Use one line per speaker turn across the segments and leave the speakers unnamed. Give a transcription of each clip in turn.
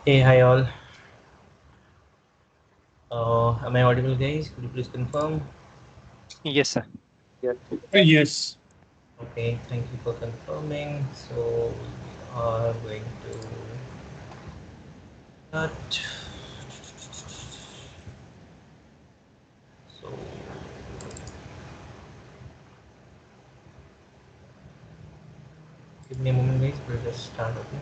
Hey, hi all. Am I audible, guys? Could you please confirm?
Yes, sir.
Yes.
Okay, thank you for confirming. So we are going to start. So give me a moment, guys. We'll just start. Okay.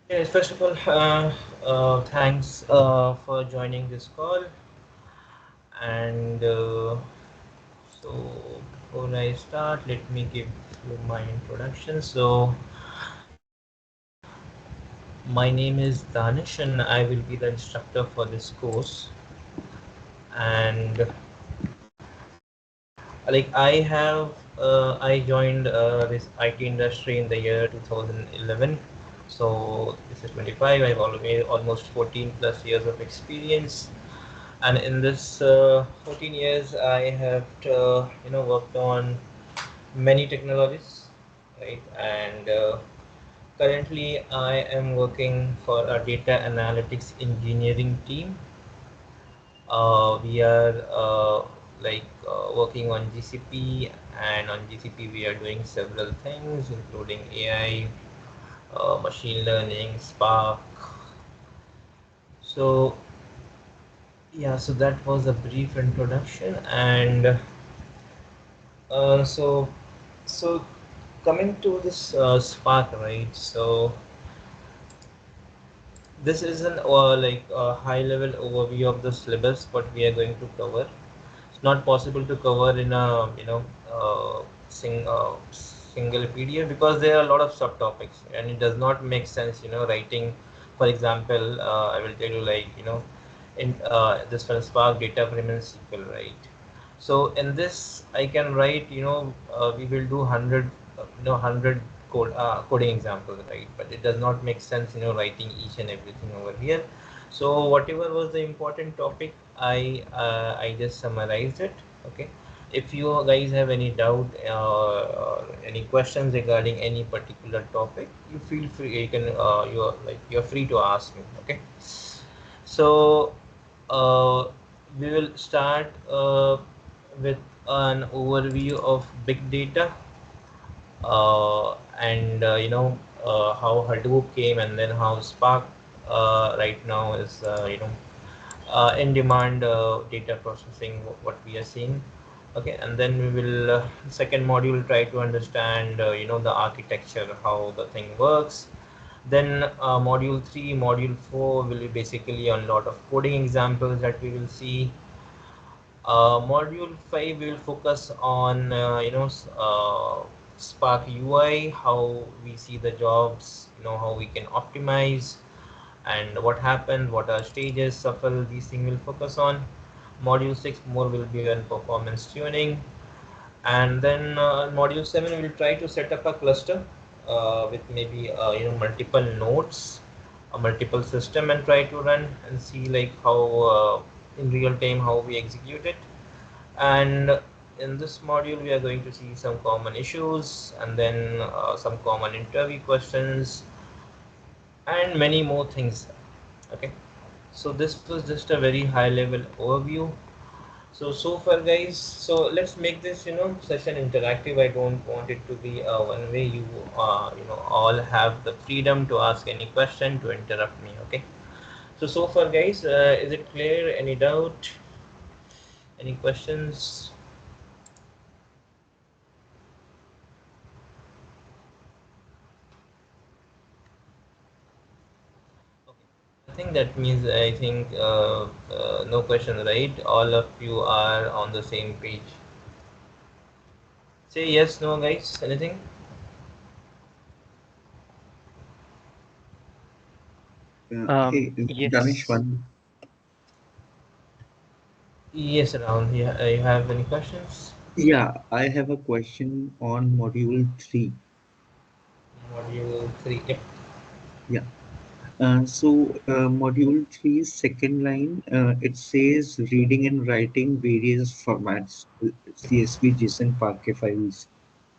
Yes, first of all, thanks for joining this call. And so before I start, let me give you my introduction. So my name is Danish, and I will be the instructor for this course. And like I joined this IT industry in the year 2011. So this is 25. I've almost 14 plus years of experience, and in this 14 years, I have worked on many technologies, right? And currently, I am working for a data analytics engineering team. We are working on GCP, and on GCP we are doing several things, including AI, machine learning, Spark. So yeah, so that was a brief introduction, and so coming to this Spark, right? So this is an like a high level overview of the syllabus what we are going to cover. It's not possible to cover in a single PDF because there are a lot of subtopics, and it does not make sense writing. For example, I will tell you, like, in this one, Spark data frame and SQL, right? So in this I can write, we will do 100 100 coding examples, right? But it does not make sense writing each and everything over here. So whatever was the important topic, I just summarized it. Okay. If you guys have any doubt or any questions regarding any particular topic, you feel free. You can you're free to ask me. Okay. So uh, we will start with an overview of big data, and how Hadoop came, and then how Spark right now is in demand data processing, what we are seeing. Okay, and then we will second module try to understand the architecture, how the thing works. Then module 3, module 4 will be basically on lot of coding examples that we will see. Module 5 will focus on Spark UI, how we see the jobs, how we can optimize, and what happened, what are stages, shuffle, these things will focus on. Module 6 more will be on performance tuning, and then module 7 will try to set up a cluster with maybe multiple nodes, a multiple system, and try to run and see like how in real time how we execute it. And in this module we are going to see some common issues, and then some common interview questions, and many more things. Okay, so this was just a very high level overview. So far, guys, so let's make this session interactive. I don't want it to be one way. You all have the freedom to ask any question, to interrupt me. Okay, so far, guys, is it clear? Any doubt, any questions? Okay. I think that means, I think no question, right? All of you are on the same page. Say yes, no, guys. Anything?
Hey, Danish,
Yes.
one.
Yes, around. Yeah, you have any questions?
Yeah, I have a question on module 3.
Module 3. Yep.
Yeah. Module 3, second line, it says reading and writing various formats, CSV, JSON, Parquet files.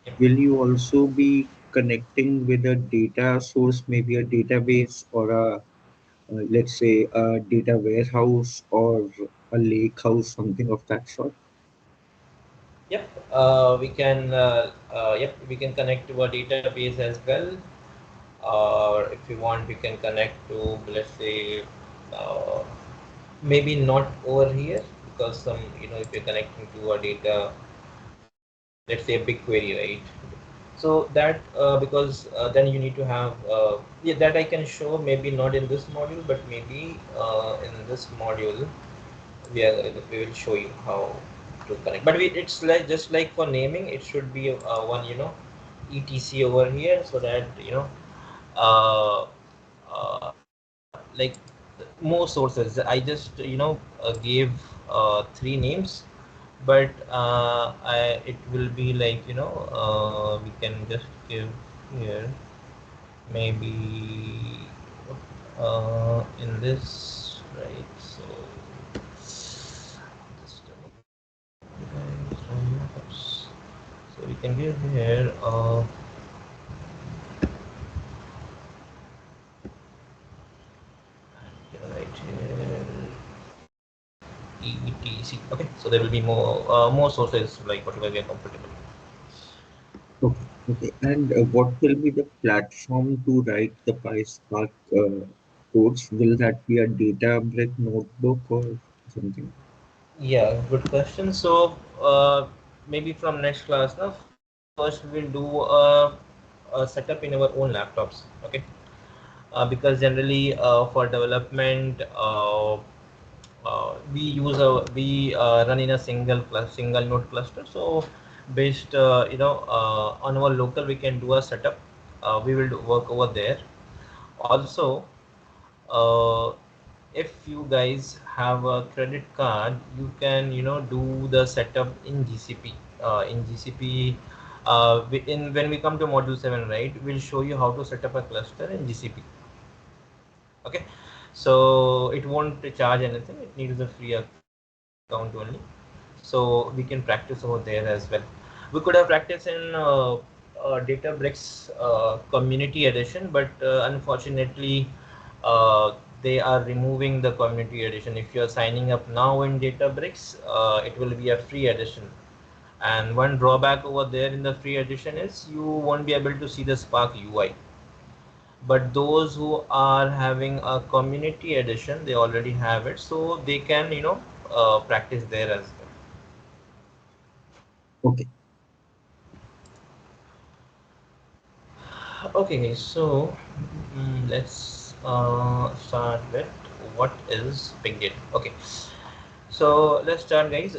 Yep.
Will you also be connecting with a data source, maybe a database or let's say, a data warehouse or a lake house, something of that sort?
Yep. Yep, we can connect to a database as well. Or if you want, we can connect to, let's say, uh, maybe not over here, because some, if you're connecting to a data, let's say a BigQuery, right? So that because then you need to have yeah, that I can show, maybe not in this module, but maybe in this module we will show you how to connect. But it's like just like for naming, it should be one etc over here, so that uh, like more sources. I just gave three names, but it will be like we can just give here, maybe in this, right? So just a moment, guys. So we can give here right here etc. Okay, so there will be more sources, like whatever we are comfortable.
Okay, okay. And what will be the platform to write the PySpark codes? Will that be a Databricks notebook or something?
Yeah, good question. So maybe from next class now, first we'll do a setup in our own laptops. Okay, because generally for development we run in a single node cluster. So based on our local, we can do a setup. We will work over there. Also, uh, if you guys have a credit card, you can do the setup in GCP. In GCP, when we come to module 7, right, we'll show you how to set up a cluster in GCP. Okay, so it won't charge anything. It needs a free account only. So we can practice over there as well. We could have practiced in Databricks Community Edition, but unfortunately, they are removing the Community Edition. If you are signing up now in Databricks, it will be a free edition. And one drawback over there in the free edition is you won't be able to see the Spark UI. But those who are having a community edition, they already have it, so they can practice there as well.
Okay.
Okay, so let's start with what is big data. Okay, so let's start, guys,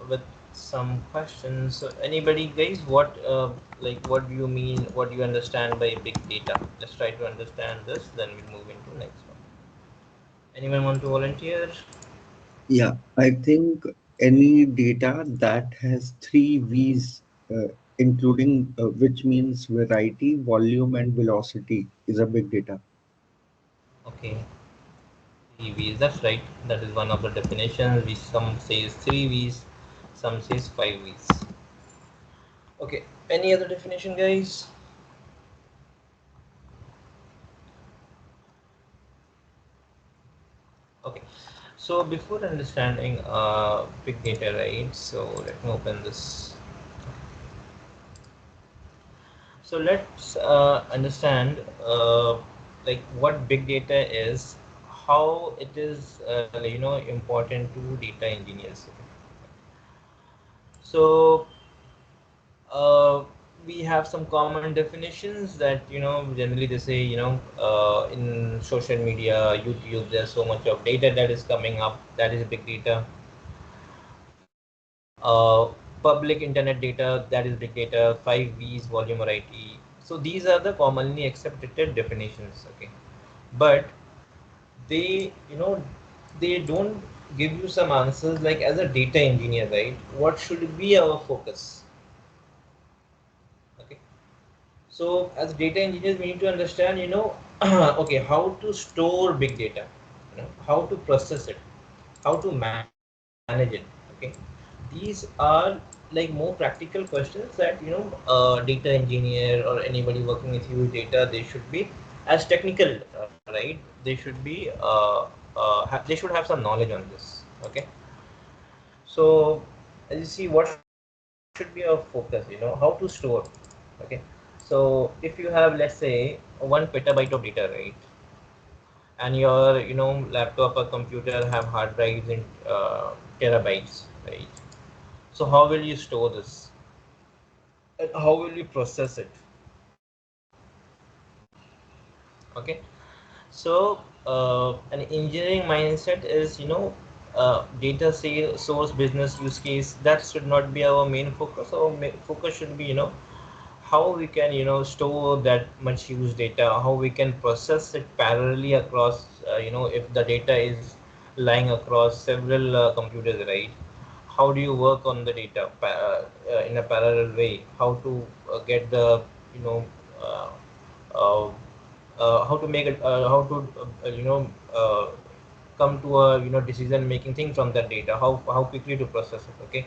with some questions. So anybody, guys, what do you mean? What do you understand by big data? Let's try to understand this. Then we'll move into next one. Anyone want to volunteer?
Yeah, I think any data that has three V's, including which means variety, volume, and velocity, is a big data.
Okay, three V's. That's right. That is one of the definitions. We some says three V's, some says five V's. Okay. Any other definition, guys? Okay. So before understanding big data, right? So let me open this. So let's understand like what big data is, how it is important to data engineers. So uh, we have some common definitions that generally they say, in social media, YouTube, there's so much of data that is coming up, that is big data. Public internet data, that is big data. 5 V's, volume, variety. So these are the commonly accepted definitions. Okay, but they they don't give you some answers, like as a data engineer, right, what should be our focus. Okay, So as data engineers, we need to understand, okay, how to store big data, how to process it, how to manage it. Okay, these are like more practical questions that data engineer or anybody working with huge data, they should be as technical, right? They should be they should have some knowledge on this. Okay, so as you see, what should be our focus? How to store. Okay, so if you have, let's say, 1 petabyte of data, right, and your laptop or computer have hard drives in terabytes, right? So how will you store this? And how will you process it? Okay, so an engineering mindset is, data source business use case. That should not be our main focus. Our main focus should be, how we can store that much used data, how we can process it parallelly across, if the data is lying across several computers, right? How do you work on the data in a parallel way? How to get the you know uh, uh, how to make it how to uh, come to a decision making thing from that data, how quickly to process it. Okay,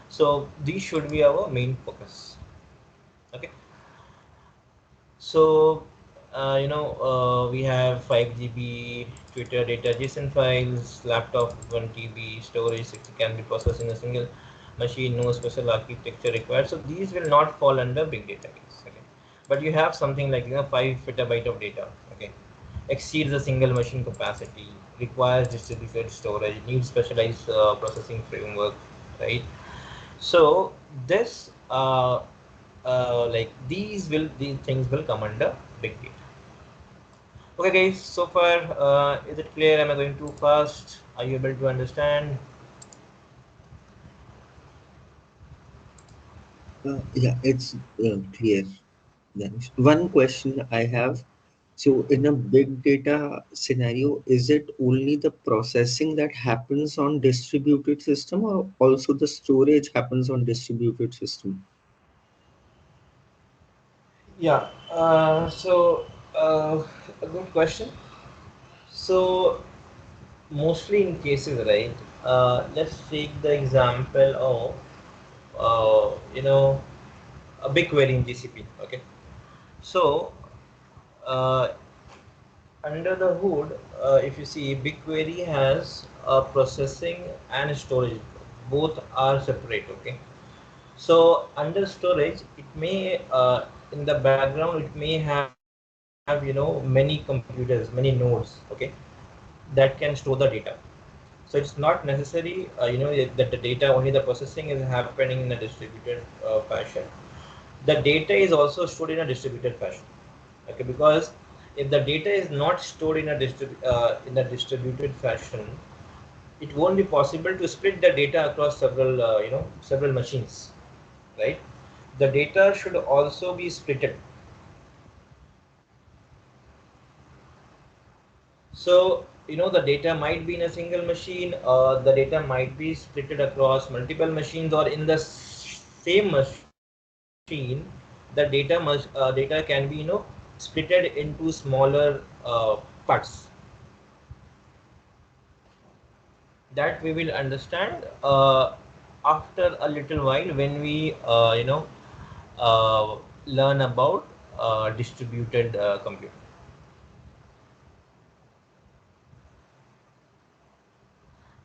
so these should be our main focus. Okay, so we have 5 GB Twitter data JSON files, laptop 1 TB, storage 60 can be processed in a single machine, no special architecture required. So these will not fall under big data case. Okay, but you have something like 5 petabyte of data. Okay, exceeds the single machine capacity, requires distributed storage, needs specialized processing framework, right? So this like these things will come under big data. Okay, guys. So far, is it clear? Am I going too fast? Are you able to understand?
Yeah, it's clear. Danish. One question I have. So, in a big data scenario, is it only the processing that happens on distributed system, or also the storage happens on distributed system?
Yeah. A good question. So mostly in cases, right? Let's take the example of a big query in GCP. Okay. So uh, under the hood, if you see, BigQuery has processing and storage. Both are separate. Okay. So under storage, it may in the background it may have many computers, many nodes. Okay, that can store the data. So it's not necessary that the data, only the processing is happening in a distributed fashion. The data is also stored in a distributed fashion. Okay, because if the data is not stored in a distributed fashion, it won't be possible to split the data across several machines, right? The data should also be splitted. So the data might be in a single machine, the data might be splitted across multiple machines, or in the same machine, the data can be splitted into smaller parts. That we will understand after a little while when we uh, learn about distributed computing.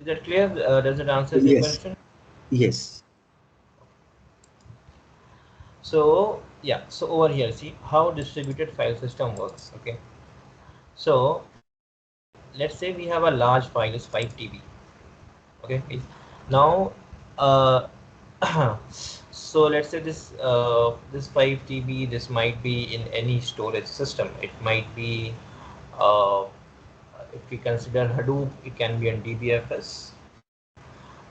Is that clear? Does it answer your
Yes,
question?
yes,
So yeah, so over here, see how distributed file system works. Okay, so let's say we have a large file is 5 TB. Okay, now so let's say this 5 TB, this might be in any storage system. It might be uh, if we consider Hadoop, it can be on DBFS,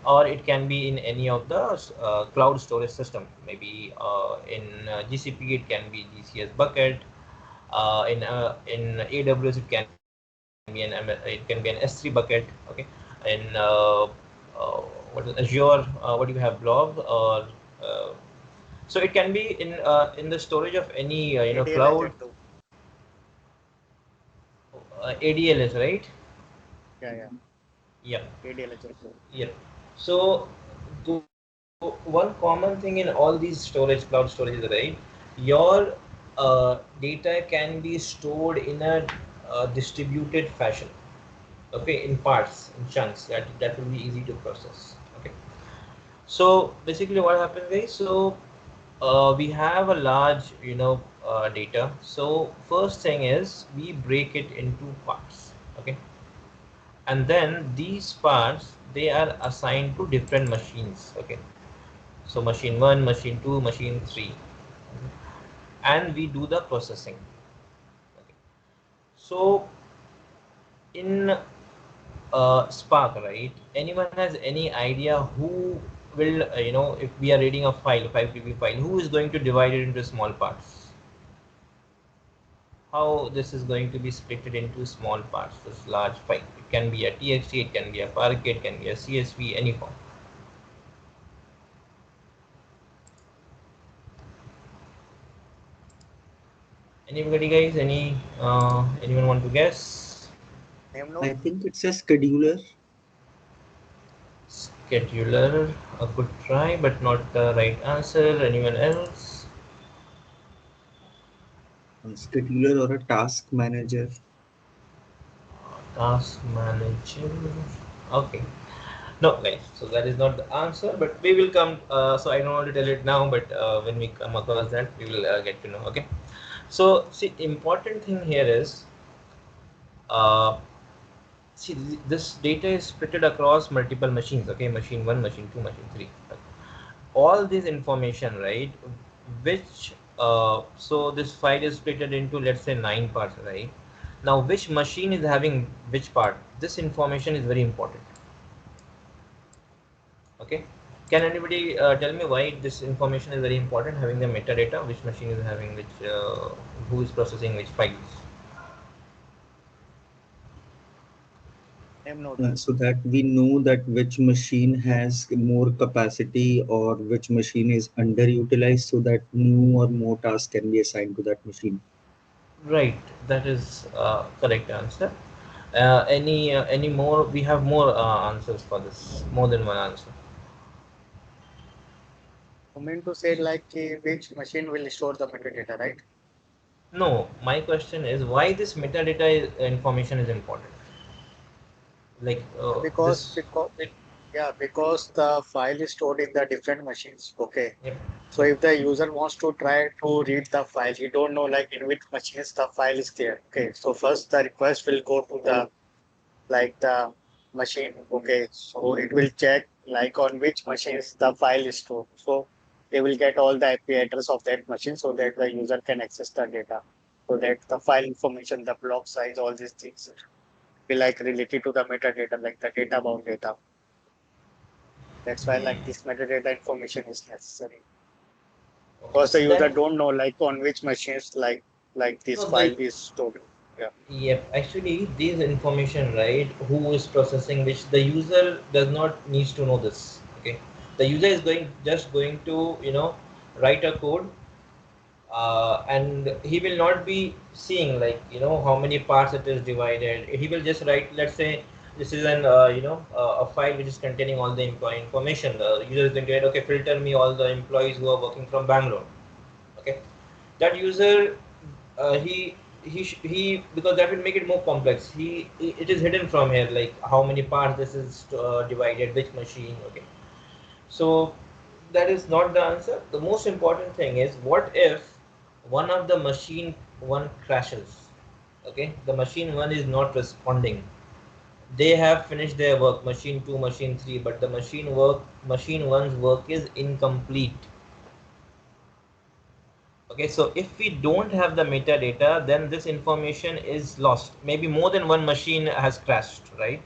or it can be in any of the cloud storage system. Maybe in GCP it can be GCS bucket. In AWS it can be an S3 bucket. Okay, in uh, what is Azure? What do you have, Blob or uh, So it can be in the storage of any
ADL
cloud.
agent too.
ADLS, right?
Yeah, yeah.
Yeah.
ADL agent too.
Yeah. So one common thing in all these storage, cloud storages, right? Your data can be stored in a distributed fashion. Okay, in parts, in chunks. That will be easy to process. Okay. So basically, what happens, guys? So we have a large, data. So first thing is we break it into parts. Okay, and then these parts they are assigned to different machines. Okay, so machine 1, machine 2, machine 3, and we do the processing. Okay. So in Spark, right? Anyone has any idea who will, if we are reading a file, 5 TB file, who is going to divide it into small parts? How this is going to be split it into small parts, this large file? It can be a TXT, it can be a Parquet, it can be a CSV, any form. Anybody, guys? Anyone want to guess?
Name
I
node.
think it's a scheduler.
Scheduler, a good try, but not the right answer. Anyone else?
A scheduler or a task manager.
Task manager. Okay. No, guys. So that is not the answer, but we will come. So I don't want to tell it now, but when we come across that, we will get to know. Okay. So see, important thing here is, uh, see, this data is splitted across multiple machines. Okay, machine 1, machine 2, machine 3. All this information, right? Which so this file is split into, let's say, 9 parts, right? Now, which machine is having which part? This information is very important. Okay, can anybody tell me why this information is very important, having the metadata, which machine is having which, who is processing which files?
Name node.
So that we know that which machine has more capacity or which machine is underutilized, so that new or more tasks can be assigned to that machine.
Right, that is correct answer. Any more? We have more answers for this, more than one answer.
You mean to say like which machine will store the metadata, right?
No, my question is why this metadata information is important. Like
Because
this.
because yeah, because the file is stored in the different machines. Okay.
Yep.
So if the user wants to try to read the file, he don't know like in which machines the file is there. Okay. So first the request will go to the like the machine. Okay. So it will check like on which machines the file is stored. So they will get all the IP address of that machine so that the user can access the data. So that the file information, the block size, all these things be like related to the metadata, like the data bound data. That's why like this metadata information is necessary.
Okay.
Because the user
Then
don't know like on which machines like this
no, the
file is stored. Yeah.
yep. Actually, this information, right? Who is processing which? The user does not needs to know this. Okay. The user is going to write a code, and he will not be seeing, like, how many parts it is divided. He will just write, let's say this is an a file which is containing all the employee information. The user is going to write, okay, filter me all the employees who are working from Bangalore. Okay, that user, he, because that will make it more complex. It is hidden from here, like how many parts this is divided, which machine. Okay, so that is not the answer. The most important thing is, what if one of the machine one crashes? Okay, the machine one is not responding. They have finished their work, machine 2, machine 3, but the machine one's work is incomplete. Okay, so if we don't have the metadata, then this information is lost. Maybe more than one machine has crashed, right?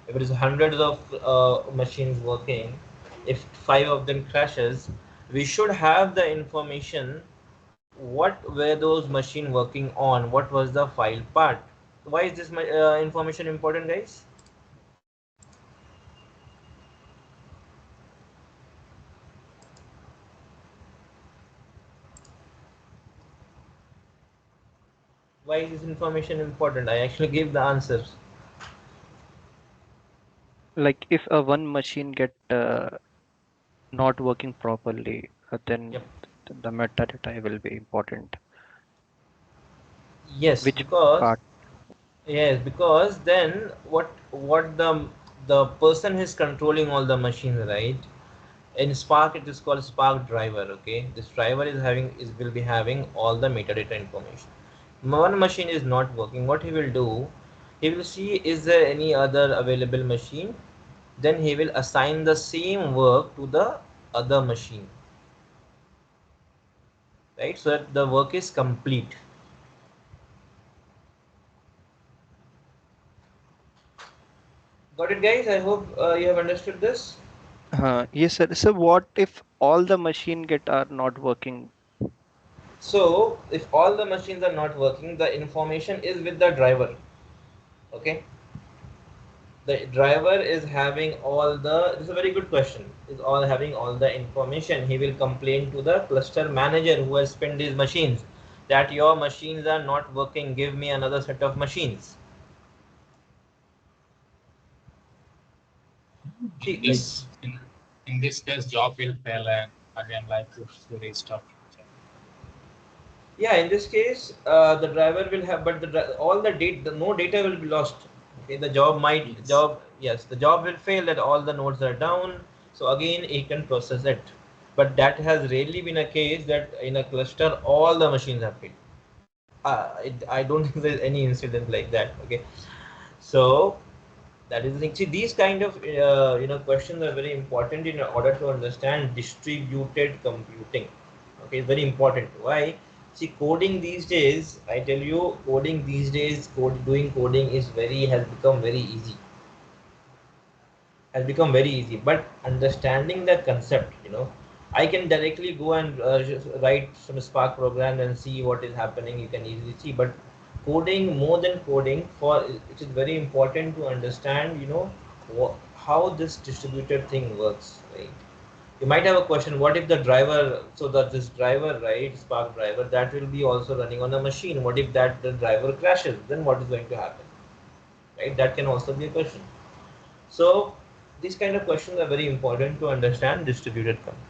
If it is hundreds of machines working, if 5 of them crashes, we should have the information. What were those machine working on? What was the file part? Why is this information important, guys? Why is this information important? I actually gave the answers.
Like if a one machine get not working properly, then
Yep.
the metadata will be important.
Yes,
Which
because
part?
then what the person is controlling all the machines, right? In Spark, it is called Spark driver. Okay, this driver will be having all the metadata information. One machine is not working. What he will do, he will see is there any other available machine. Then he will assign the same work to the other machine, right? So that the work is complete. Got it, guys? I hope you have understood this.
Yes, sir. So what if all the machine get are not working?
So if all the machines are not working, the information is with the driver. Okay, the driver is having all the. This is a very good question. Is all having all the information. He will complain to the cluster manager who has pinned these machines that your machines are not working. Give me another set of machines. See,
Like,
In this case, job will fail and again like to restart.
yeah, in this case, the driver will have, but all the data, no data will be lost. Okay, the
Yes.
yes, the job will fail that all the nodes are down. So again, he can process it. But that has rarely been a case that in a cluster all the machines have failed. I don't think there's any incident like that. Okay, so that is the thing. See, these kind of questions are very important in order to understand distributed computing. Okay, it's very important. Why? See, coding these days, I tell you, coding these days, doing coding is very has become very easy. Has become very easy. But understanding the concept, I can directly go and just write some Spark program and see what is happening. You can easily see. But coding, more than coding, for it is very important to understand, how this distributed thing works, right? You might have a question, what if the driver, so that this driver, right, Spark driver, that will be also running on a machine. What if that the driver crashes? Then what is going to happen? Right? That can also be a question. So these kind of questions are very important to understand distributed computing.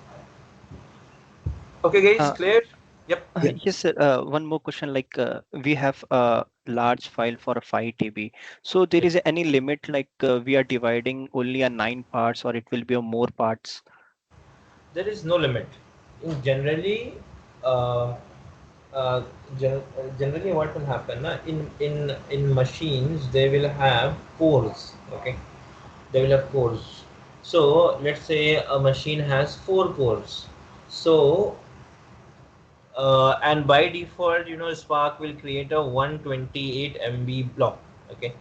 Okay, guys,
Uh,
clear? Yep.
yeah,
yes, sir. One more question. Like we have a large file for a 5 TB. So there
Yep.
is any limit like we are dividing only a 9 parts or it will be a more parts?
There is no limit. In generally, uh, uh, generally what will happen na, in machines they will have cores. Okay, they will have cores. So let's say a machine has 4 cores. So and by default, Spark will create a 128 MB block. Okay,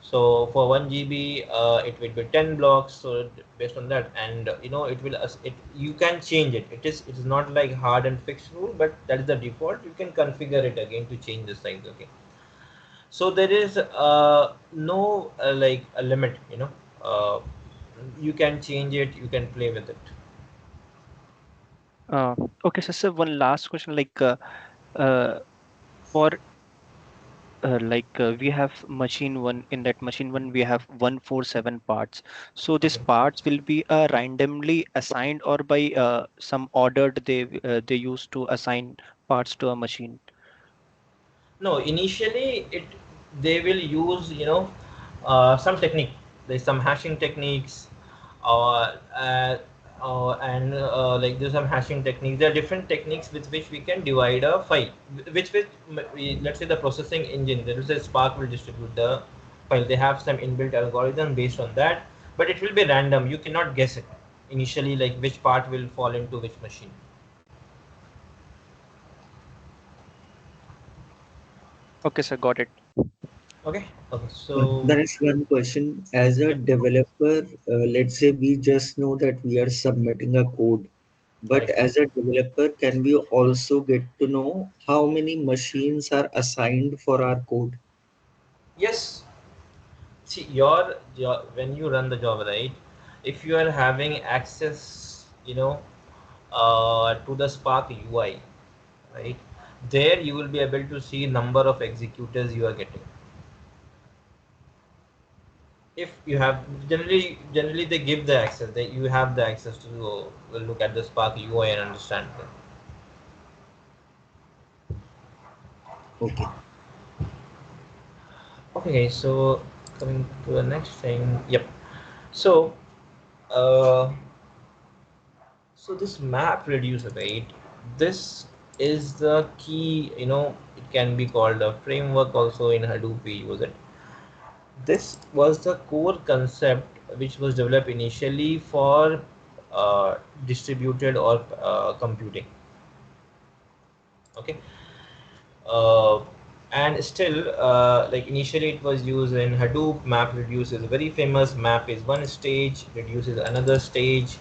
so for 1 GB, it will be 10 blocks. So based on that, and it will it you can change it. It is not like hard and fixed rule, but that is the default. You can configure it again to change the size. Okay, so there is no like a limit. Uh, you can change it. You can play with it.
Uh, okay, so one last question. Like uh, for we have machine one. In that machine one we have 147 parts. So these
Okay.
parts will be randomly assigned or by some ordered they used to assign parts to a machine.
No, initially they will use some technique. There's some hashing techniques, or and like there's some hashing techniques. There are different techniques with which we can divide a file. Which let's say the processing engine, there is a Spark will distribute the file. They have some inbuilt algorithm based on that, but it will be random. You cannot guess it initially, like which part will fall into which machine.
Okay, sir, got it.
Okay. Okay. So
there is one question. As a
yep.
developer, let's say we just know that we are submitting a code, but
Right.
as a developer, can we also get to know how many machines are assigned for our code?
Yes. See, your when you run the job, right? If you are having access, to the Spark UI, right? There you will be able to see number of executors you are getting. If you have, generally they give the access, that you have the access to look at the Spark UI and understand it.
Okay.
Okay, so coming to the next thing, yep. So, uh, so this map reducer, right? This is the key. It can be called a framework. Also in Hadoop, we use it. This was the core concept which was developed initially for distributed or computing. Okay. uh, and still, like initially it was used in Hadoop. MapReduce is very famous. Map is one stage, reduce is another stage.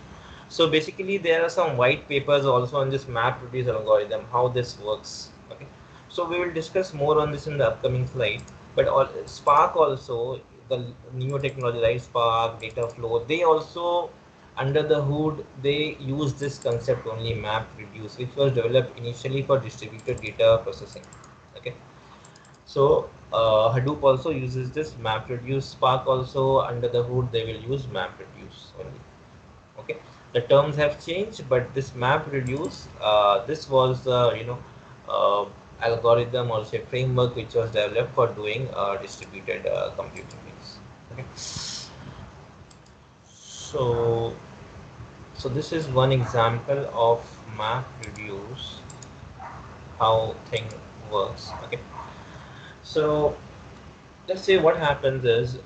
So basically there are some white papers also on this MapReduce algorithm, how this works. Okay, so we will discuss more on this in the upcoming slide. But Spark also, the new technology like Spark, data flow, they also, under the hood, they use this concept only, MapReduce, which was developed initially for distributed data processing. Okay, so Hadoop also uses this MapReduce. Spark also, under the hood, they will use MapReduce only. Okay, the terms have changed, but this MapReduce, this was the uh, algorithm or say framework which was developed for doing distributed computing things. Okay, so this is one example of MapReduce, how thing works. Okay, so let's say what happens is,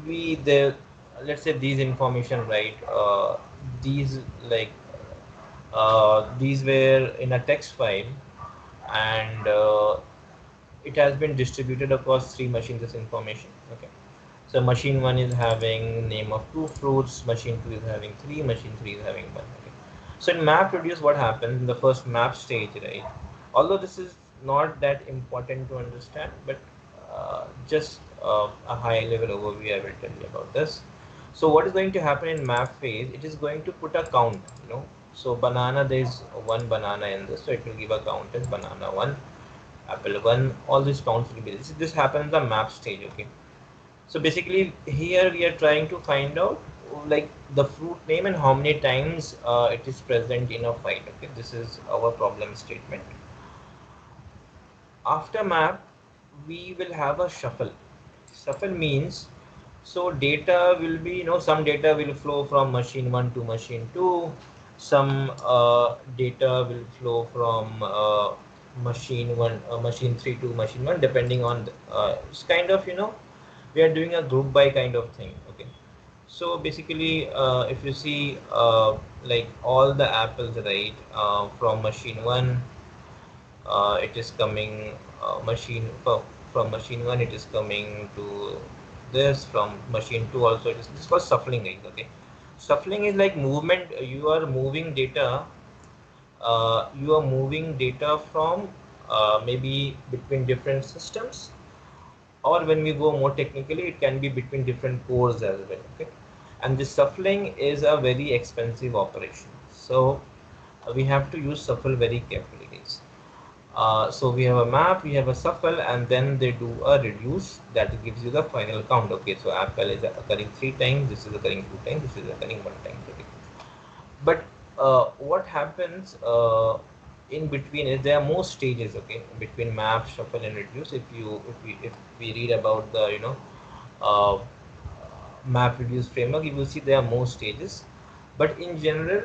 we there let's say these information, right? These, like, these were in a text file, and it has been distributed across three machines, this information. Okay, so machine 1 is having name of two fruits, machine 2 is having three, machine 3 is having one. Okay, so in MapReduce, what happens in the first map stage, right? Although this is not that important to understand, but just a high level overview I will tell you about this. So what is going to happen in map phase? It is going to put a count, so banana, there is one banana in this, so it will give a count as banana 1, apple 1, all these counts will be this happens in the map stage. Okay, so basically here we are trying to find out, like, the fruit name and how many times it is present in a file. Okay, this is our problem statement. After map, we will have a shuffle. Shuffle means, so data will be, some data will flow from machine 1 to machine 2, some data will flow from machine 1, machine 3 to machine 1, depending on it's kind of, we are doing a group by kind of thing. Okay, so basically, if you see, like all the apples, right, from machine 1, it is coming, from machine 1 it is coming to this, from machine 2 also it is, this was shuffling, guys. Okay, shuffling is like movement. You are moving data, from maybe between different systems, or when we go more technically, it can be between different cores as well. Okay, and this shuffling is a very expensive operation, so we have to use shuffle very carefully, guys. So we have a map, we have a shuffle, and then they do a reduce that gives you the final count. Okay, so apple is occurring three times, this is occurring two times, this is occurring one time. Okay, but what happens in between is there are more stages. Okay, between map, shuffle, and reduce. If we read about the uh, map reduce framework, you will see there are more stages. But in general,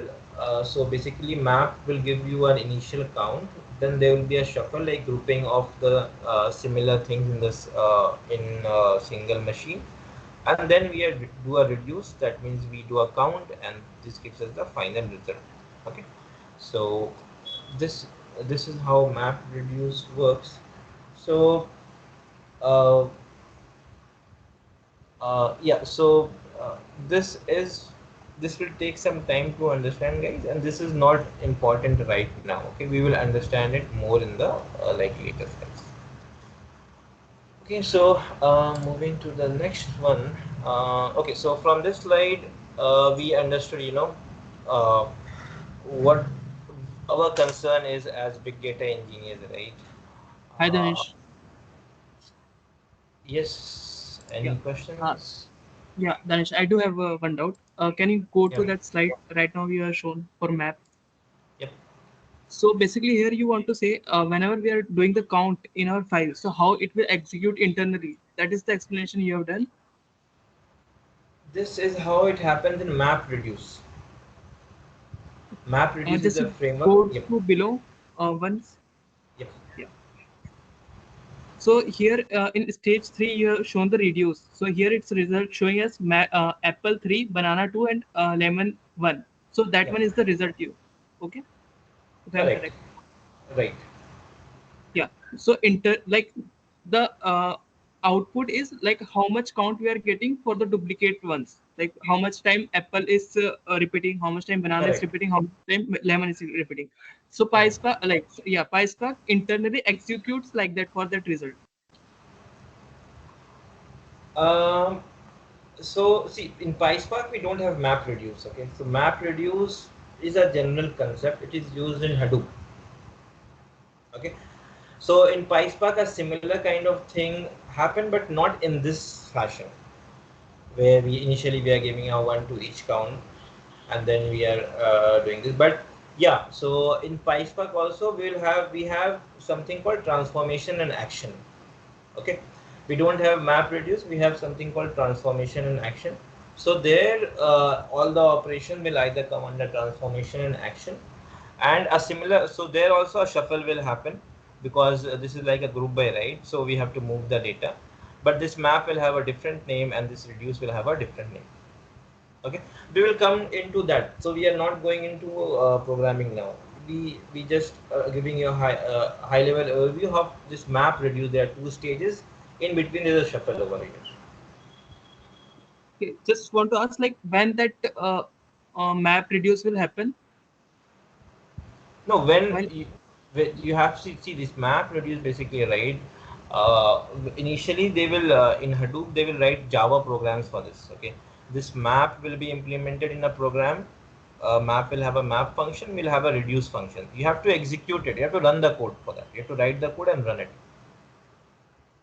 so basically map will give you an initial count, then there will be a shuffle, like grouping of the similar things in this in single machine, and then do a reduce, that means we do a count, and this gives us the final result. Okay, so this this is how map reduce works. So uh, yeah, so uh, this is this will take some time to understand, guys, and this is not important right now. Okay, we will understand it more in the like later slides. Okay, so moving to the next one. Okay, so from this slide, we understood, uh, what our concern is as big data engineers, right?
Hi
Uh,
Danish.
yes.
Yeah.
Any
Uh,
questions?
yeah, Danish, I do have one doubt. Can you go
Yeah.
to that slide right now you are shown for map?
Yep.
So basically here you want to say whenever we are doing the count in our file, so how it will execute internally. That is the explanation you have done.
This is how it happens in MapReduce. MapReduce is
Just
the framework.
go
Yep.
to below once.
Yep.
Yeah. So here in stage 3 you have shown the reduce. So here its result showing us apple 3, banana 2 and lemon 1. So that
Yep.
one is the result you. Okay, if I'm
Correct.
correct.
Right.
Yeah. So like the output is like how much count we are getting for the duplicate ones. Like how much time apple is repeating, how much time banana is
Correct.
repeating, how much time lemon is repeating. So
Correct.
PySpark, like yeah, PySpark internally executes like that for that result.
Um, so see, in PySpark we don't have MapReduce. Okay, so MapReduce is a general concept. It is used in Hadoop. Okay, so in PySpark a similar kind of thing happened, but not in this fashion, where we are giving a one to each count, and then we are doing this. But yeah, so in PySpark also we have something called transformation and action. Okay, we don't have MapReduce, we have something called transformation and action. So there all the operation will either come under transformation and action, and a similar, so there also a shuffle will happen, because this is like a group by, right? So we have to move the data, but this map will have a different name and this reduce will have a different name. Okay, we will come into that. So we are not going into programming now. We just giving you a high level overview of this map reduce. There are two stages. In between there is a shuffle over here.
Okay, just want to ask like when that map reduce will happen.
No,
When
when you have to see this map reduce basically, right? Initially they will in Hadoop they will write Java programs for this. Okay, this map will be implemented in a program. Map will have a map function, will have a reduce function. You have to execute it. You have to run the code for that. You have to write the code and run it.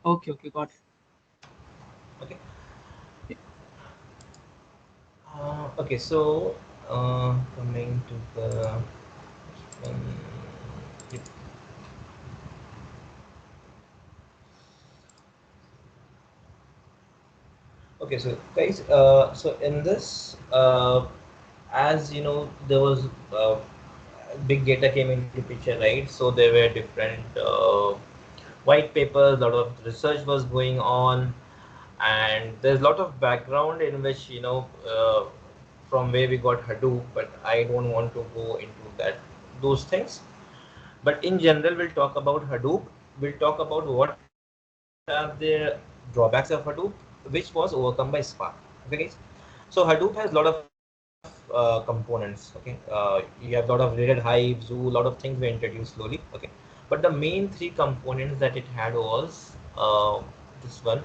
okay, okay, got it.
Okay.
Yeah.
Okay. So coming to the um, yep. Okay, so guys, so in this, as you know, there was big data came into picture, right? So there were different white papers, a lot of research was going on, and there's a lot of background in which from where we got Hadoop, but I don't want to go into that those things. But in general, we'll talk about Hadoop. We'll talk about what are the drawbacks of Hadoop, which was overcome by Spark. Okay, guys. So Hadoop has a lot of components. Okay, you have a lot of rated hive, zoo, a lot of things were introduced slowly. Okay, but the main three components that it had was this one,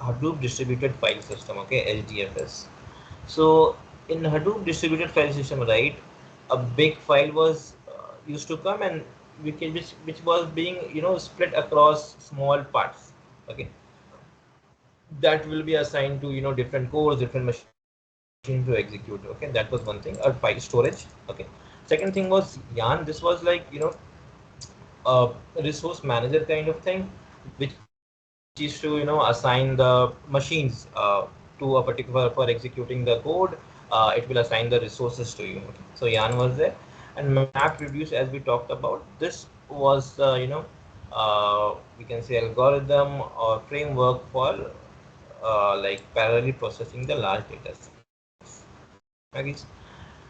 Hadoop distributed file system. Okay, HDFS. So in Hadoop distributed file system, right, a big file was used to come, and which was being split across small parts. Okay, that will be assigned to different cores, different machine to execute. Okay, that was one thing. Or file storage. Okay, second thing was Yarn. This was like a resource manager kind of thing, which is to assign the machines to a particular, for executing the code. It will assign the resources to you. Okay. So Yarn was there, and MapReduce, as we talked about, this was we can say algorithm or framework for like parallelly processing the large data sets. Okay.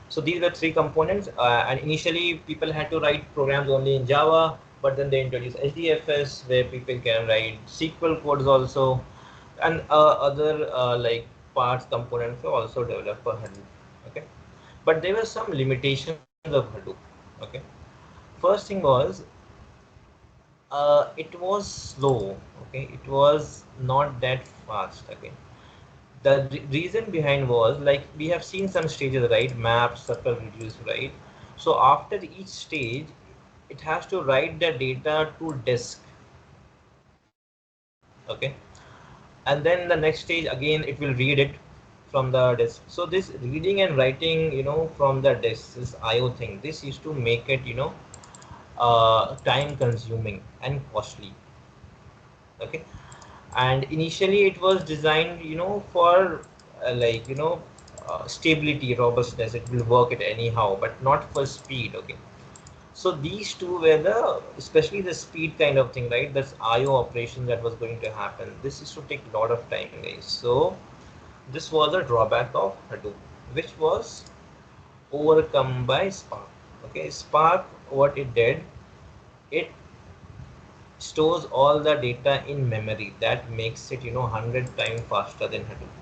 So these were three components, and initially people had to write programs only in Java, but then they introduced HDFS where people can write SQL codes also, and other like parts components were also developed for Hadoop. Okay, but there were some limitations of Hadoop. Okay, first thing was it was slow. Okay, it was not that fast. Okay, the reason behind was like we have seen some stages, right? Map, circle, reduce, right? So after each stage, it has to write the data to disk. Okay, and then the next stage again it will read it from the disk. So this reading and writing, from the disk, this IO thing, this used to make it, time consuming and costly. Okay, and initially it was designed, for like, stability, robustness, it will work it anyhow, but not for speed. Okay, so these two were the, especially the speed kind of thing, right? That's IO operation that was going to happen. This is to take a lot of time, guys. So this was a drawback of Hadoop, which was overcome by Spark. Okay, Spark, what it did, it stores all the data in memory. That makes it, 100 times faster than Hadoop.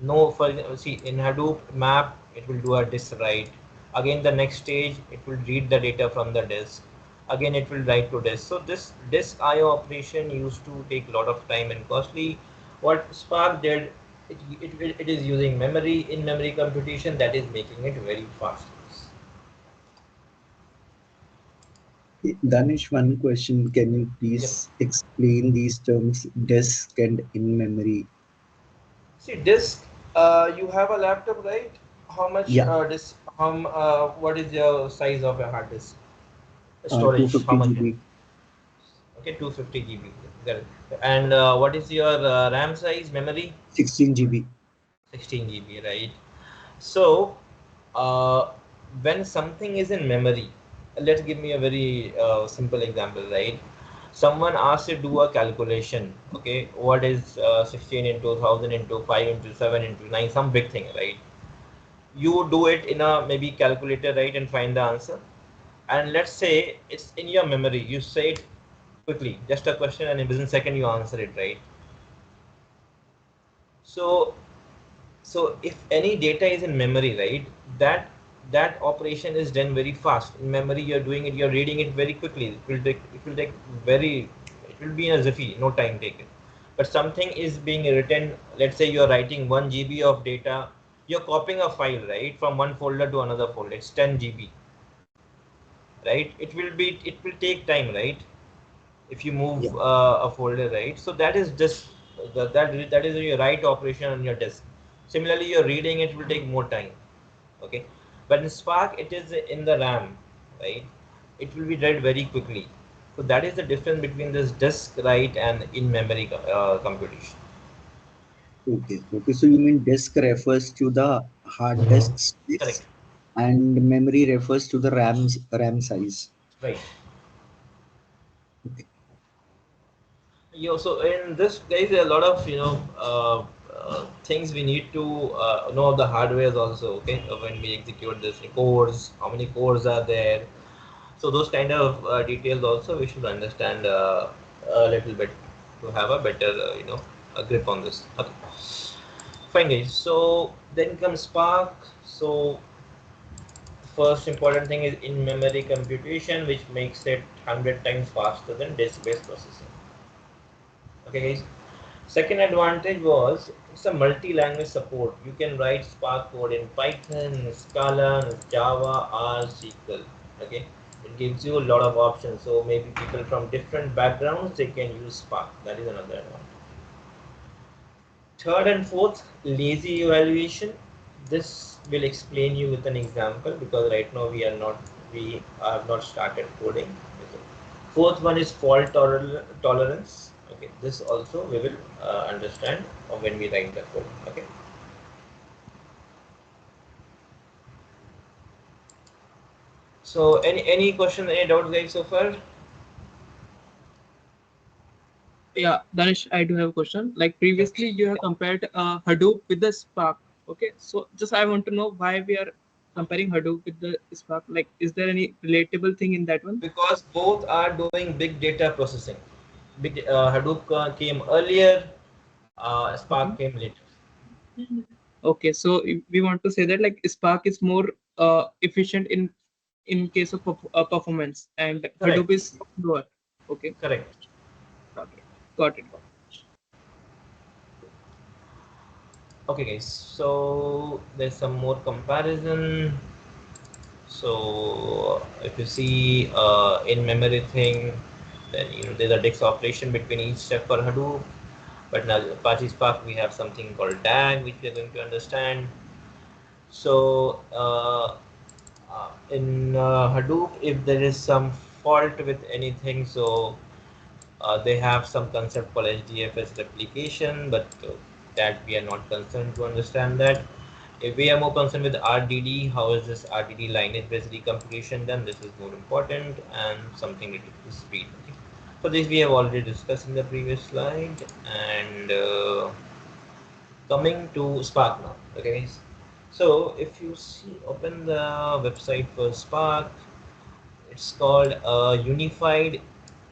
No, for see, in Hadoop map, it will do a disk write. Again, the next stage, it will read the data from the disk. Again, it will write to disk. So this disk IO operation used to take a lot of time and costly. What Spark did, it is using memory, in-memory computation, that is making it very fast.
Danish, one question. Can you
Yep.
please explain these terms, disk and in-memory?
See, disk, you have a laptop, right? How much
Yeah,
disk, what is your size of a hard disk? Storage, how
250
much?
GB,
Okay, 250 GB. Got it. And what is your RAM size, memory?
16 GB.
16 GB, right? So, uh, when something is in memory, let's give me a very simple example, right? Someone asks you to do a calculation, okay? What is 16 into 1000 into 5 into 7 into 9, some big thing, right? You do it in a maybe calculator, right, and find the answer. And let's say it's in your memory, you say it quickly, just a question, and within a second you answer it, right? So so if any data is in memory, right, that operation is done very fast. In memory, you're doing it, you're reading it very quickly. It will take very, it will be in a jiffy, no time taken. But something is being written, let's say you're writing 1 GB of data, you're copying a file, right, from one folder to another folder, it's 10 GB, right? It will take time, right, if you move
Yeah.
a folder, right? So that is just that is your write operation on your disk. Similarly, you're reading, it will take more time. Okay, but in Spark, it is in the RAM, right? It will be read very quickly. So that is the difference between this disk write and in-memory computation.
Okay. Okay. So you mean disk refers to the hard disk space
Correct.
and memory refers to the RAM size.
Right.
Okay.
So in this, guys, there are a lot of things we need to know the hardwares also. Okay, when we execute this cores, how many cores are there? So those kind of details also we should understand a little bit to have a better a grip on this. Okay, fine, guys. So then comes Spark. So first important thing is in-memory computation, which makes it 100 times faster than disk-based processing. Okay, guys. Second advantage was it's a multi-language support. You can write Spark code in Python, Scala, Java, R, SQL. Okay, it gives you a lot of options. So maybe people from different backgrounds, they can use Spark. That is another advantage. Third and fourth, lazy evaluation. This will explain you with an example because right now we have not started coding. Okay. Fourth one is fault tolerance. Okay, this also we will understand when we write the code. Okay. So any question, any doubts, guys, so far?
Yeah, Danish, I do have a question. Like
Yep.
previously, you have compared Hadoop with the Spark. Okay, so just I want to know why we are comparing Hadoop with the Spark. Like, is there any relatable thing in that one?
Because both are doing big data processing. Hadoop came earlier, Spark
Mhm.
came later.
Okay, so we want to say that like Spark is more efficient in case of performance, and
Correct.
Hadoop is slower. Okay,
Correct.
got it, got it, got it.
Okay, guys. So there's some more comparison. So if you see in memory thing, then there's a disk operation between each step for Hadoop. But now Apache Spark, we have something called DAG, which we are going to understand. So in Hadoop, if there is some fault with anything, so they have some concept called HDFS replication, but that we are not concerned to understand that. If we are more concerned with RDD, how is this RDD lineage-based recomputation done? This is more important and something related to speed. Okay. So this we have already discussed in the previous slide. And coming to Spark now. Okay. So if you see, open the website for Spark. It's called a unified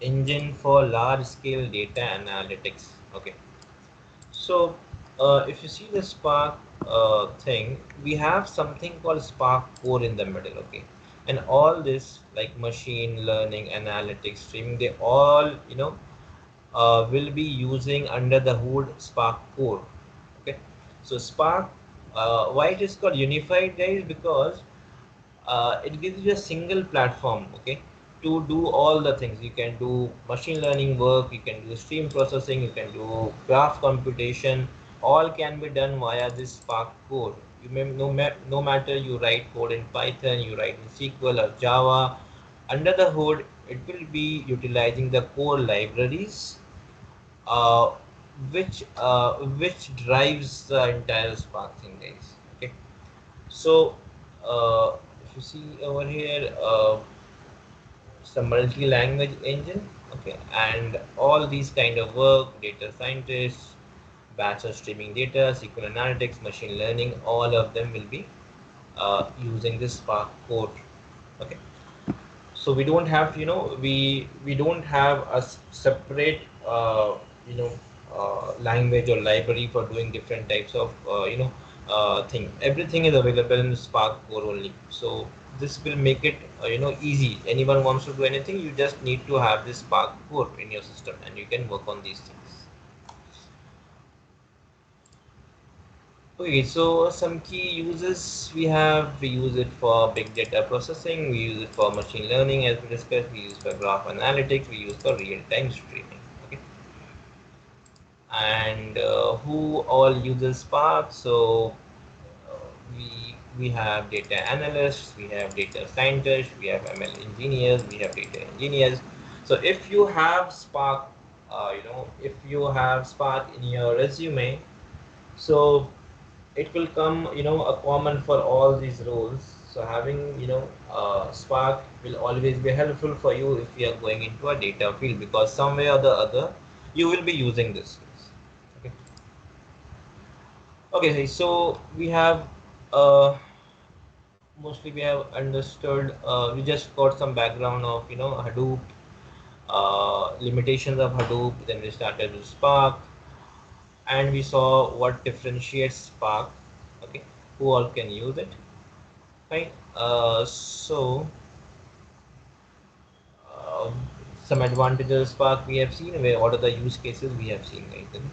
engine for large-scale data analytics. Okay. So, if you see the Spark thing, we have something called Spark core in the middle, okay? And all this, like machine learning, analytics, streaming, they all, will be using under the hood Spark core, okay? So Spark, why it is called unified, guys? Because it gives you a single platform, okay, to do all the things. You can do machine learning work, you can do stream processing, you can do graph computation. All can be done via this Spark code. You may no matter you write code in Python, you write in SQL or Java, under the hood it will be utilizing the core libraries, uh, which drives the entire Spark thing, guys. Okay. So, if you see over here, it's a multi-language engine, okay, and all these kind of work, data scientists, batch of streaming data, SQL analytics, machine learning, all of them will be using this Spark code, okay. So we don't have, we don't have a separate, you know language or library for doing different types of thing. Everything is available in Spark core only. So this will make it easy. Anyone wants to do anything, you just need to have this Spark core in your system and you can work on these things. Okay, so some key uses we have. We use it for big data processing, we use it for machine learning as we discussed, we use for graph analytics, we use for real-time streaming. Okay, and who all uses Spark? So uh, we have data analysts, we have data scientists, we have ML engineers, we have data engineers. So if you have Spark, if you have Spark in your resume, so it will come a common for all these roles. So having Spark will always be helpful for you if you are going into a data field, because some way or the other you will be using this. Okay. Okay, so we have mostly we have understood, we just got some background of Hadoop, limitations of Hadoop, then we started with Spark, and we saw what differentiates Spark, okay, who all can use it. Right. So uh, some advantages Spark we have seen. Where what are the use cases we have seen, Nathan?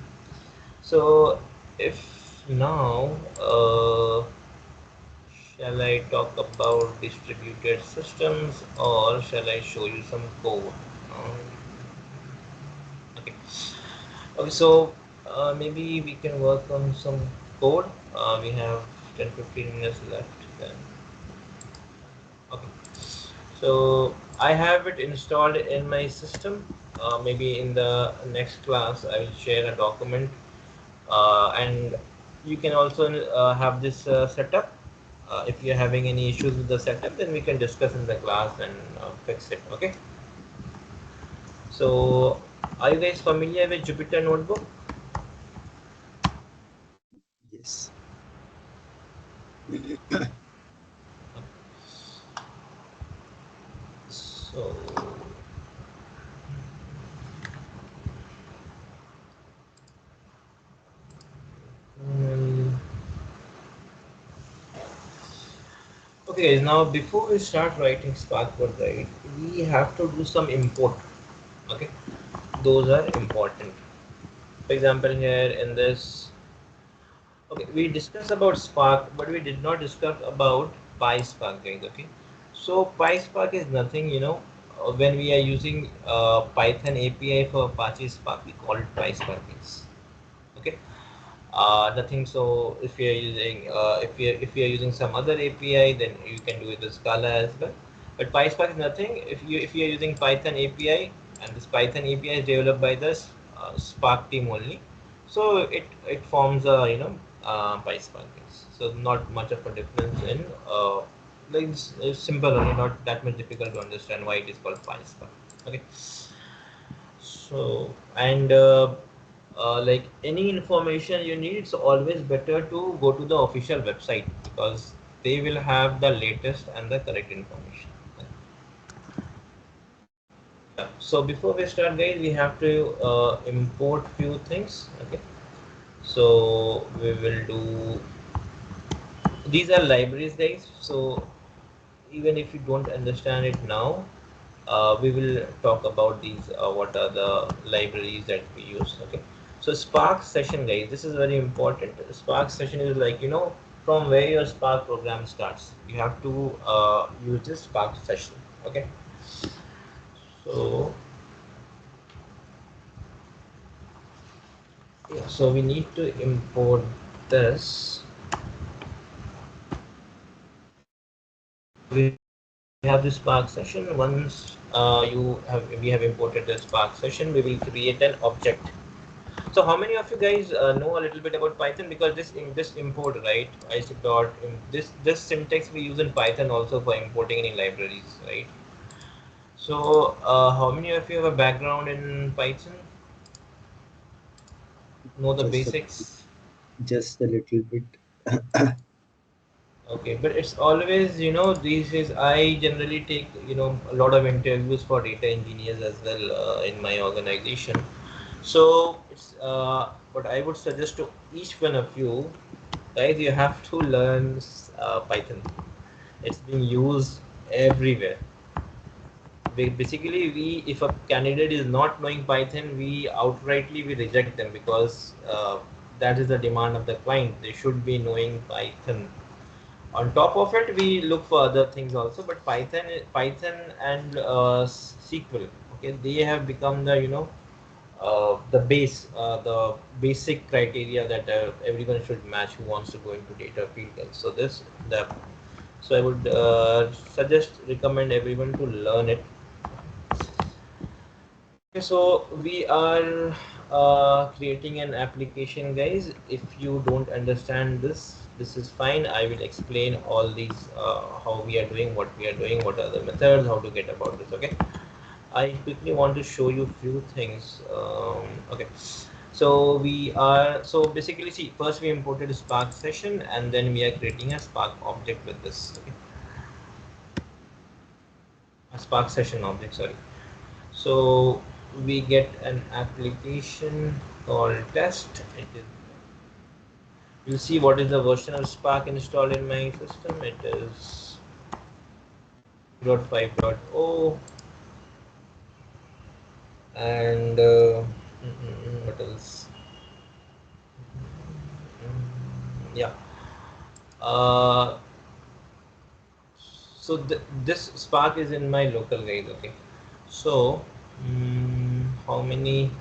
So if now shall I talk about distributed systems or shall I show you some code? Um, okay. Okay. So maybe we can work on some code. We have 10-15 minutes left. Then. Okay. So I have it installed in my system. Maybe in the next class I will share a document, and you can also have this setup. If you're having any issues with the setup, then we can discuss in the class and fix it. Okay. So are you guys familiar with Jupyter Notebook?
Yes.
So um, okay, guys. Now before we start writing Spark code, right, we have to do some import. Okay, those are important. For example, here in this, okay, we discussed about Spark, but we did not discuss about PySpark, guys. Okay, So PySpark is nothing, when we are using Python API for Apache Spark, we call it PySpark. Okay. Nothing. So if you're using some other API, then you can do it with Scala as well. But PySpark is nothing. If you're using Python API, and this Python API is developed by the Spark team only, so it forms a PySpark. So not much of a difference in like it's simple only, not that much difficult to understand why it is called PySpark. Okay. So, and like any information you need, it's always better to go to the official website because they will have the latest and the correct information. Yeah. So before we start, guys, we have to import few things. Okay. So we will do. These are libraries, guys. So even if you don't understand it now, we will talk about these what are the libraries that we use. Okay, so Spark session, guys, this is very important. Spark session is like from where your Spark program starts, you have to use this Spark session. Okay, so yeah, so we need to import this. So we have this Spark session. Once we have imported the Spark session, we will create an object. So how many of you guys know a little bit about Python? Because this import, right? I should dot this syntax we use in Python also for importing any libraries, right? So how many of you have a background in Python? Know the
Just a,
basics?
just a little bit.
Okay, but it's always, these days I generally take, a lot of interviews for data engineers as well in my organization. So it's what I would suggest to each one of you, guys, you have to learn Python. It's being used everywhere. Basically, if a candidate is not knowing Python, we outrightly we reject them because that is the demand of the client. They should be knowing Python. On top of it, we look for other things also, but Python and SQL, okay, they have become the the basic criteria that everyone should match who wants to go into data field. So so I would recommend everyone to learn it. Okay, so we are creating an application, guys. If you don't understand this is fine. I will explain all these how we are doing, what we are doing, what are the methods, how to get about this. Okay. I quickly want to show you few things. Okay, so basically, see, first we imported a Spark session, and then we are creating a Spark object with this. Okay, a Spark session object. Sorry. So we get an application called test. You'll see what is the version of Spark installed in my system. It is 3.5.0, and what else? Yeah. Uh, so this Spark is in my local, guys. Okay, so how many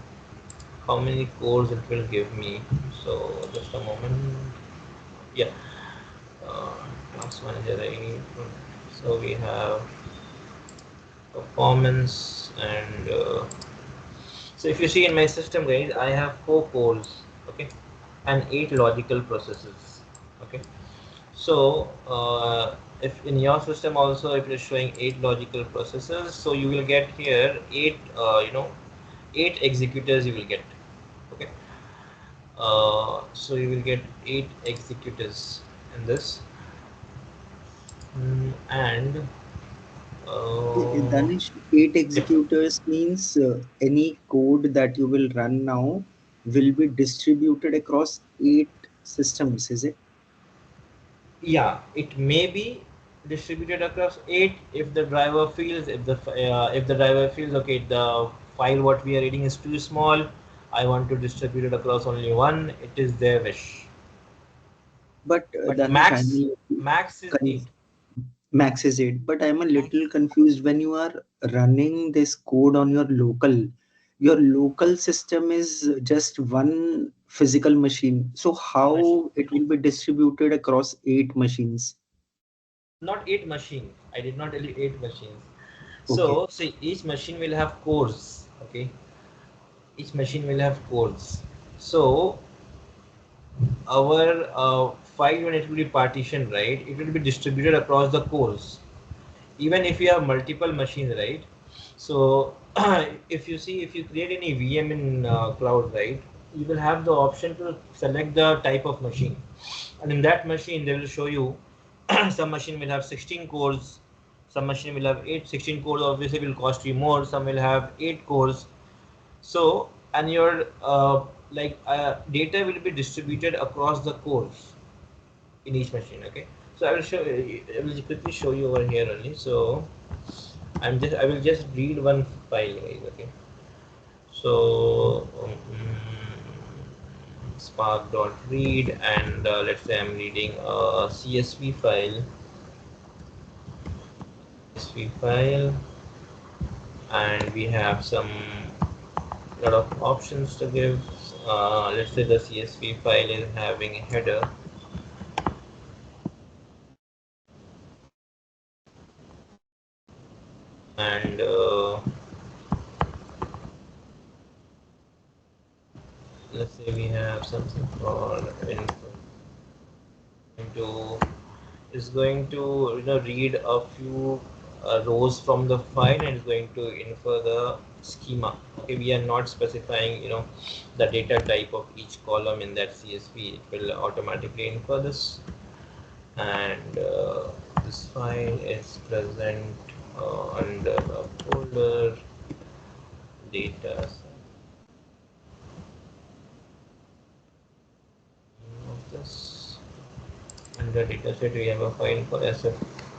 cores it will give me? So just a moment. Yeah, uh, task manager, right? So we have performance, and so if you see in my system, guys, I have 4 cores, okay, and 8 logical processes. Okay, so if in your system also, if it's showing 8 logical processes, so you will get here 8 executors you will get. Okay, so you will get 8 executors in this. And
Danish, 8
yep.
executors means any code that you will run now will be distributed across 8 systems, is it?
Yeah, it may be distributed across 8 if the driver feels, if the driver feels, okay, the file what we are reading is too small, I want to distribute it across only one. It is their wish,
But
but
Danish, I
max
mean,
max is
con-
8.
Max is 8, but I'm a little confused when you are running this code on your local system is just one physical machine. So
Machine.
how it will be distributed across 8 machines?
Not 8 machines. I did not tell you 8 machines.
Okay.
So, see, each machine will have cores. Okay, each machine will have cores. So, our file when it will be partitioned, right? It will be distributed across the cores. Even if you have multiple machines, right? So, if you create any VM in cloud, right? You will have the option to select the type of machine, and in that machine, they will show you some machine will have 16 cores, some machine will have 16 cores obviously will cost you more, some will have 8 cores. So, and your data will be distributed across the cores in each machine. Okay, so I will quickly show you over here only. So I will just read one file, guys. Okay, so spark.read, and let's say I'm reading a CSV file, and we have some lot of options to give. Let's say the CSV file is having a header, and let's say we have something called info into is going to read a few rows from the file and is going to infer the schema. Okay, we are not specifying the data type of each column in that CSV. It will automatically infer this, and this file is present under a folder data of this. Under dataset we have a file called sf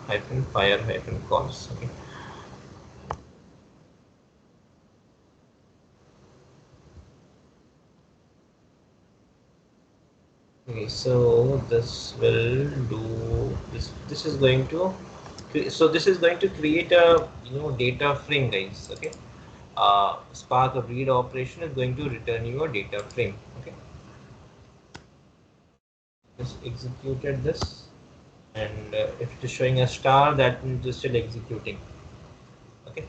hyphen fire hyphen cons. Okay. Okay, so this will do this. This is going to this is going to create a data frame, guys. Okay, Spark read operation is going to return you a data frame. Okay, just executed this, and if it is showing a star, that means it's still executing. Okay,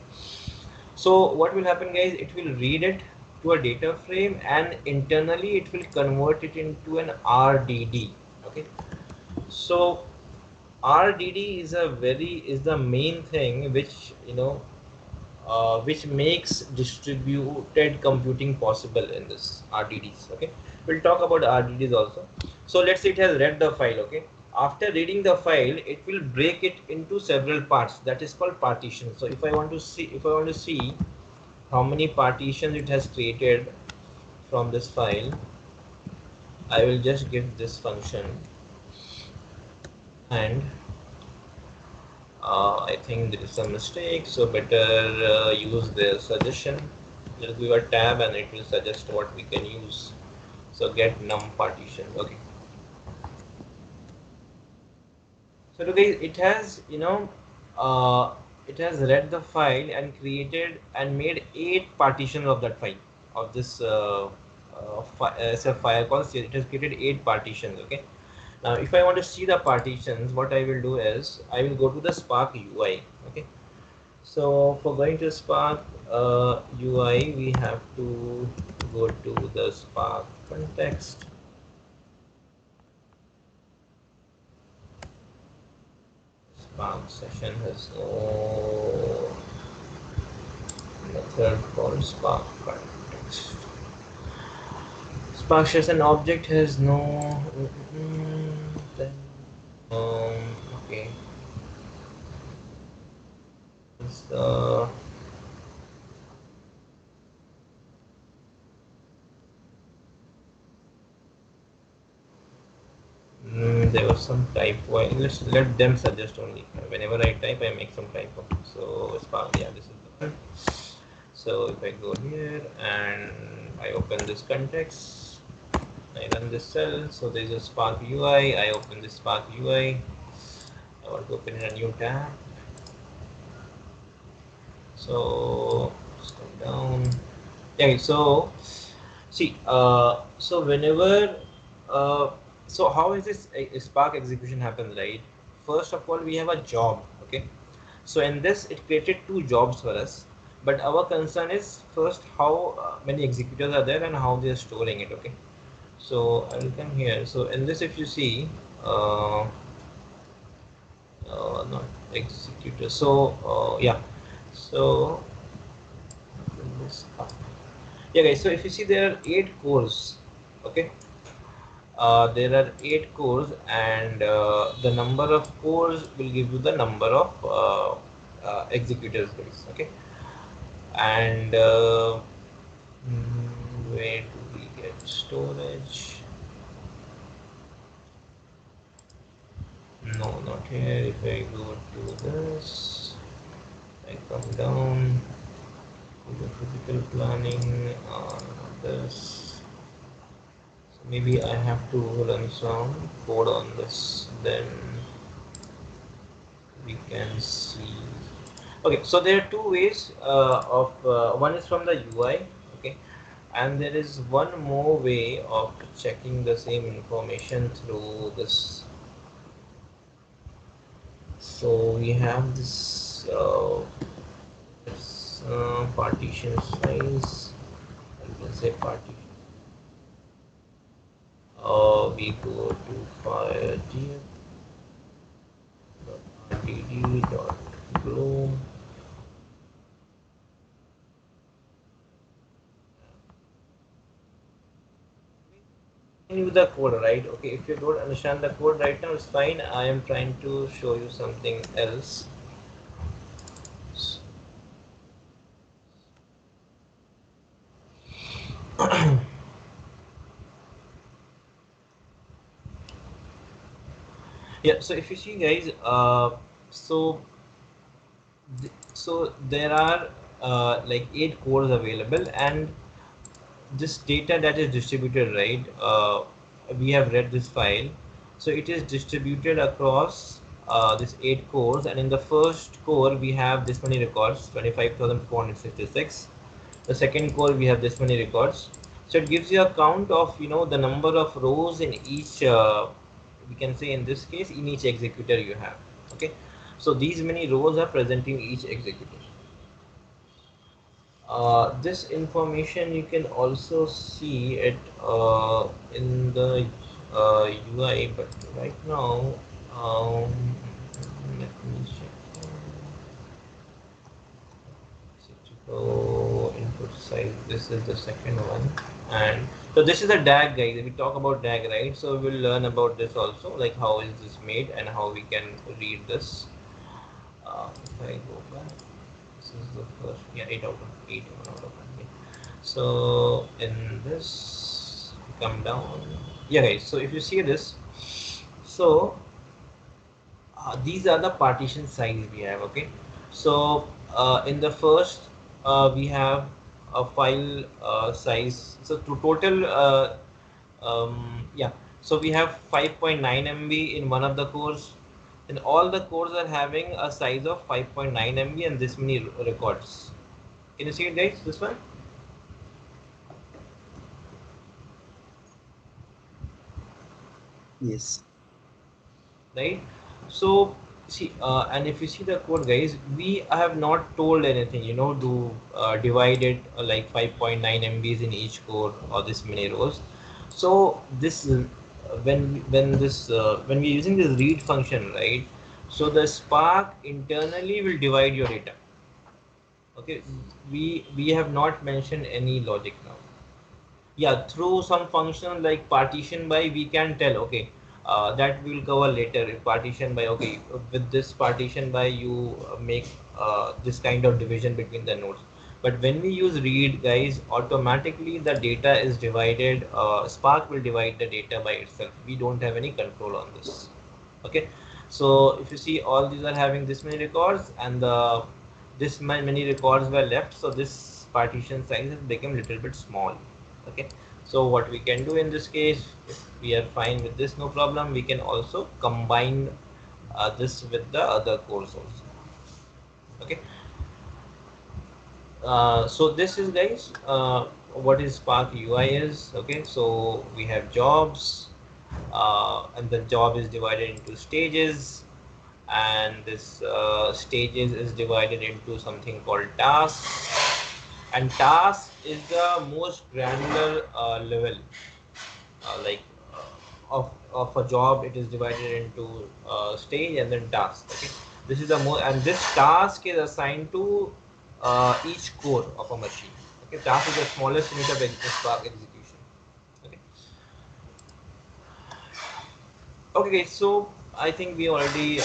so what will happen, guys? It will read it to a data frame, and internally it will convert it into an RDD. Okay, so RDD is the main thing which which makes distributed computing possible in this RDDs. Okay, we'll talk about RDDs also. So let's say it has read the file. Okay, after reading the file, it will break it into several parts. That is called partition. So if I want to see how many partitions it has created from this file, I will just give this function, and I think there is some mistake, so better use the suggestion. Just give a tab and it will suggest what we can use. So get num partition. Okay. So look, guys, it has read the file and created and made 8 partitions of that file of this file call. It has created 8 partitions. Okay. Now, if I want to see the partitions, what I will do is I will go to the Spark UI. Okay. So for going to Spark UI, we have to go to the Spark context. Spark session has no method called Spark context. Spark session object has no. Then, okay. It's the there was some typo. Let's let them suggest only. Whenever I type, I make some typo. So Spark, yeah, this is the one. So if I go here and I open this context, I run this cell. So there's a Spark UI. I open this Spark UI. I want to open in a new tab. So just come down. Yeah, so see, so whenever, uh, so how is this Spark execution happens, right? First of all, we have a job, okay? So in this, it created two jobs for us, but our concern is first how many executors are there and how they are storing it, okay? So I will come here. So in this, if you see, uh, not executor. So yeah, so this up. Yeah, guys. So if you see, there are 8 cores, okay. There are 8 cores, and the number of cores will give you the number of executors, guys. Okay, and where do we get storage? No, not here. If I go to this, I come down to the physical planning. Not this. So maybe I have to run some code on this. Then we can see. Okay, so there are two ways of one is from the UI, okay, and there is one more way of checking the same information through this. So we have this partition size. I can say partition. We go to file df.rdd.gloom. You the code, right? Okay, if you don't understand the code right now, it's fine. I am trying to show you something else. Yeah, so if you see, guys, so so there are like 8 cores available, and this data that is distributed, right? We have read this file, so it is distributed across this 8 cores, and in the first core we have this many records, 25,466. The second core we have this many records, so it gives you a count of, the number of rows in each, we can say in this case, in each executor you have, okay. So these many rows are present in each executor. This information you can also see it in the UI, but right now, um, let me check. So input size, this is the second one, and so this is a DAG, guys. We talk about DAG, right? So we'll learn about this also, like how is this made and how we can read this. If I go back, this is the first, yeah, 8 out of 8, 1 out of 1. Yeah. So in this, come down, yeah, guys. So if you see this, so these are the partition size we have, okay. So in the first, we have a file size, so to total, yeah, so we have 5.9 MB in one of the cores, and all the cores are having a size of 5.9 MB and this many records. Can you see it, guys, this one?
Yes.
Right? So see, and if you see the code, guys, we have not told anything, to divide it like 5.9 MBs in each core or this many rows. So this when we're using this read function, right? So the Spark internally will divide your data. Okay, we have not mentioned any logic now. Yeah, through some function like partition by, we can tell, okay, that we'll cover later. If partition by, okay, with this partition by, you make this kind of division between the nodes. But when we use read, guys, automatically the data is divided. Spark will divide the data by itself. We don't have any control on this. Okay, so if you see, all these are having this many records, and this many records were left, so this partition size has become little bit small. Okay, so what we can do in this case, if we are fine with this, no problem, we can also combine this with the other cores also. Okay. So this is, guys, what is Spark UI is. Okay, so we have jobs, and the job is divided into stages, and this stages is divided into something called tasks, and task is the most granular level, like of a job. It is divided into stage and then task. Okay, this is the more, and this task is assigned to each core of a machine. Okay, task is the smallest unit of Spark execution. Okay. Okay, so I think we already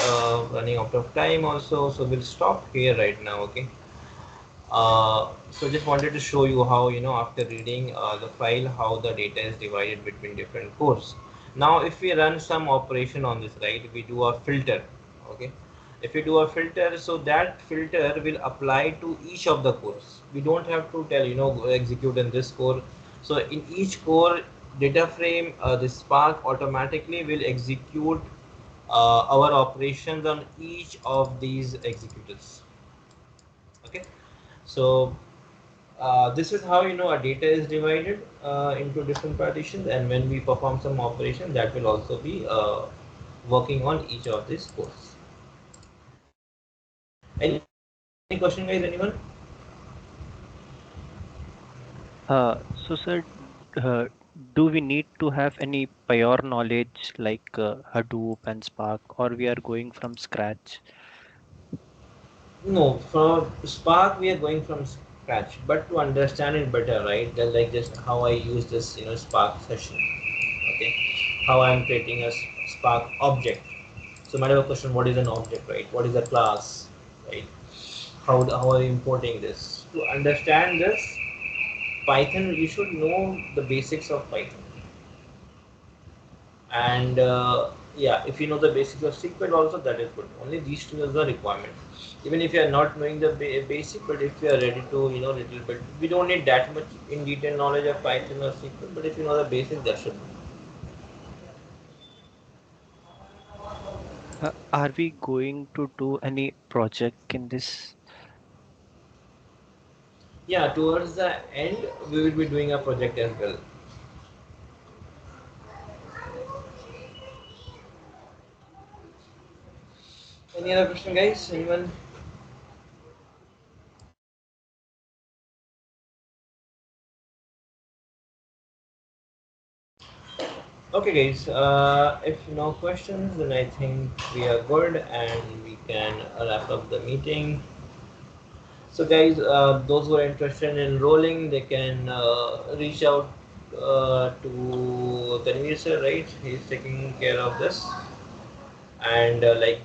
running out of time also, so we'll stop here right now. Okay. So just wanted to show you how, after reading the file, how the data is divided between different cores. Now if we run some operation on this, right, we do a filter. Okay, if we do a filter, so that filter will apply to each of the cores. We don't have to tell, go execute in this core. So in each core data frame, the Spark automatically will execute our operations on each of these executors. Okay, so this is how, our data is divided into different partitions, and when we perform some operation, that will also be working on each of these cores. Any question, guys? Anyone?
So, sir, uh, do we need to have any prior knowledge like Hadoop and Spark, or we are going from scratch?
No, for Spark we are going from scratch, but to understand it better, right? Like just how I use this, Spark session. Okay, how I am creating a Spark object. So might have a question: what is an object, right? What is a class, right? How are you importing this? To understand this, Python, you should know the basics of Python. And yeah, if you know the basics of SQL also, that is good. Only these two is the requirement. Even if you are not knowing the basic, but if you are ready to, little bit, we don't need that much in detail knowledge of Python or SQL, but if you know the basics, that should be.
Are we going to do any project in this?
Yeah, towards the end, we will be doing a project as well. Any other question, guys? Anyone? Okay, guys. If no questions, then I think we are good and we can wrap up the meeting. So, guys, those who are interested in enrolling, they can reach out to Tanvir sir, right? He's taking care of this, and like the